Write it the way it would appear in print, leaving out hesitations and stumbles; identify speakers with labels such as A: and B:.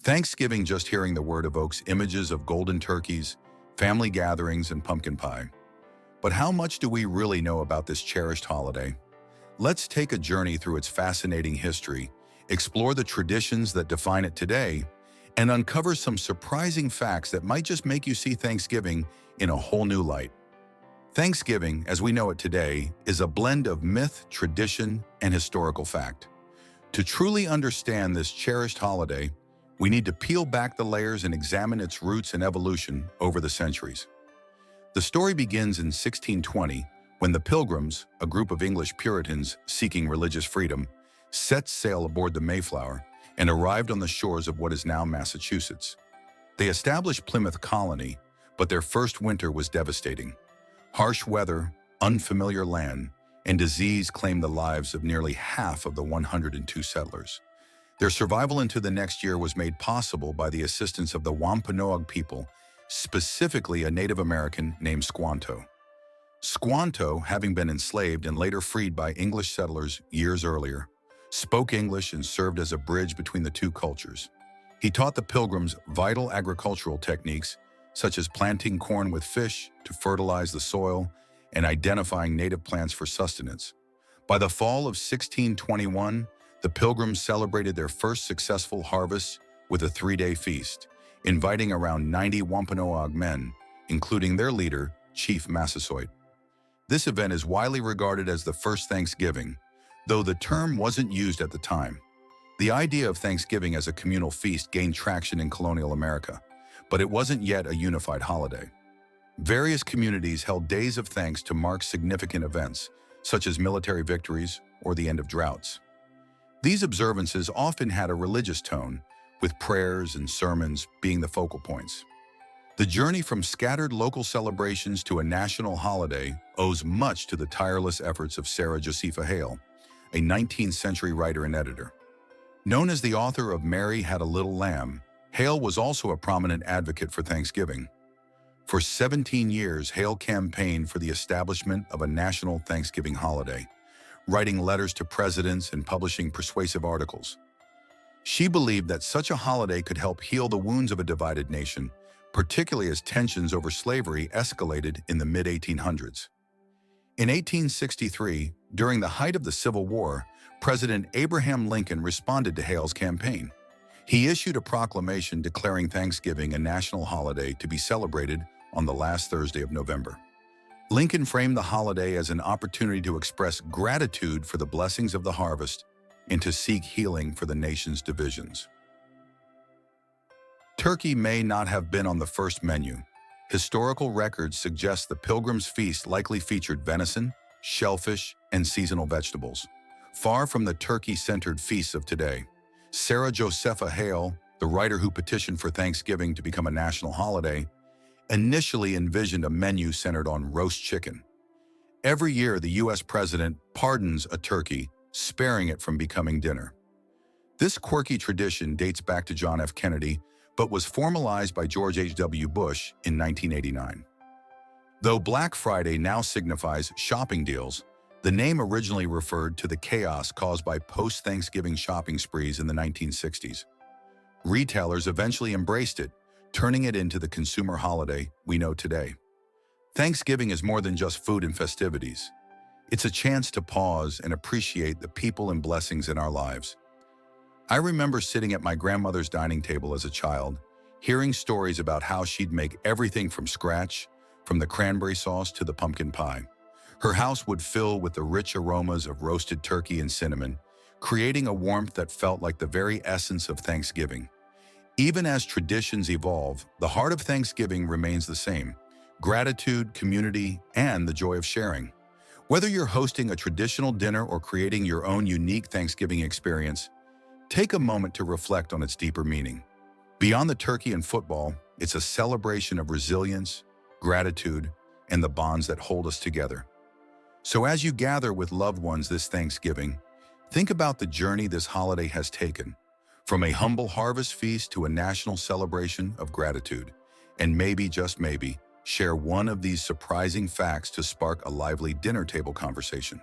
A: Thanksgiving, just hearing the word evokes images of golden turkeys, family gatherings, and pumpkin pie. But how much do we really know about this cherished holiday? Let's take a journey through its fascinating history, explore the traditions that define it today, and uncover some surprising facts that might just make you see Thanksgiving in a whole new light. Thanksgiving, as we know it today, is a blend of myth, tradition, and historical fact. To truly understand this cherished holiday, we need to peel back the layers and examine its roots and evolution over the centuries. The story begins in 1620, when the Pilgrims, a group of English Puritans seeking religious freedom, set sail aboard the Mayflower and arrived on the shores of what is now Massachusetts. They established Plymouth Colony, but their first winter was devastating. Harsh weather, unfamiliar land, and disease claimed the lives of nearly half of the 102 settlers. Their survival into the next year was made possible by the assistance of the Wampanoag people, specifically a Native American named Squanto. Squanto, having been enslaved and later freed by English settlers years earlier, spoke English and served as a bridge between the two cultures. He taught the Pilgrims vital agricultural techniques, such as planting corn with fish to fertilize the soil and identifying native plants for sustenance. By the fall of 1621, the Pilgrims celebrated their first successful harvest with a three-day feast, inviting around 90 Wampanoag men, including their leader, Chief Massasoit. This event is widely regarded as the first Thanksgiving, though the term wasn't used at the time. The idea of Thanksgiving as a communal feast gained traction in colonial America, but it wasn't yet a unified holiday. Various communities held days of thanks to mark significant events, such as military victories or the end of droughts. These observances often had a religious tone, with prayers and sermons being the focal points. The journey from scattered local celebrations to a national holiday owes much to the tireless efforts of Josepha Hale, a 19th century writer and editor. Known as the author of Mary Had a Little Lamb, Hale was also a prominent advocate for Thanksgiving. For 17 years, Hale campaigned for the establishment of a national Thanksgiving holiday, writing letters to presidents and publishing persuasive articles. She believed that such a holiday could help heal the wounds of a divided nation, particularly as tensions over slavery escalated in the mid-1800s. In 1863, during the height of the Civil War, President Abraham Lincoln responded to Hale's campaign. He issued a proclamation declaring Thanksgiving a national holiday to be celebrated on the last Thursday of November. Lincoln framed the holiday as an opportunity to express gratitude for the blessings of the harvest and to seek healing for the nation's divisions. Turkey may not have been on the first menu. Historical records suggest the Pilgrims' feast likely featured venison, shellfish, and seasonal vegetables. Far from the turkey-centered feasts of today, Josepha Hale, the writer who petitioned for Thanksgiving to become a national holiday, initially envisioned a menu centered on roast chicken. Every year, the U.S. president pardons a turkey, sparing it from becoming dinner. This quirky tradition dates back to John F. Kennedy, but was formalized by George H.W. Bush in 1989. Though Black Friday now signifies shopping deals, the name originally referred to the chaos caused by post-Thanksgiving shopping sprees in the 1960s. Retailers eventually embraced it, turning it into the consumer holiday we know today. Thanksgiving is more than just food and festivities. It's a chance to pause and appreciate the people and blessings in our lives. I remember sitting at my grandmother's dining table as a child, hearing stories about how she'd make everything from scratch, from the cranberry sauce to the pumpkin pie. Her house would fill with the rich aromas of roasted turkey and cinnamon, creating a warmth that felt like the very essence of Thanksgiving. Even as traditions evolve, the heart of Thanksgiving remains the same: gratitude, community, and the joy of sharing. Whether you're hosting a traditional dinner or creating your own unique Thanksgiving experience, take a moment to reflect on its deeper meaning. Beyond the turkey and football, it's a celebration of resilience, gratitude, and the bonds that hold us together. So as you gather with loved ones this Thanksgiving, think about the journey this holiday has taken, from a humble harvest feast to a national celebration of gratitude, and maybe, just maybe, share one of these surprising facts to spark a lively dinner table conversation.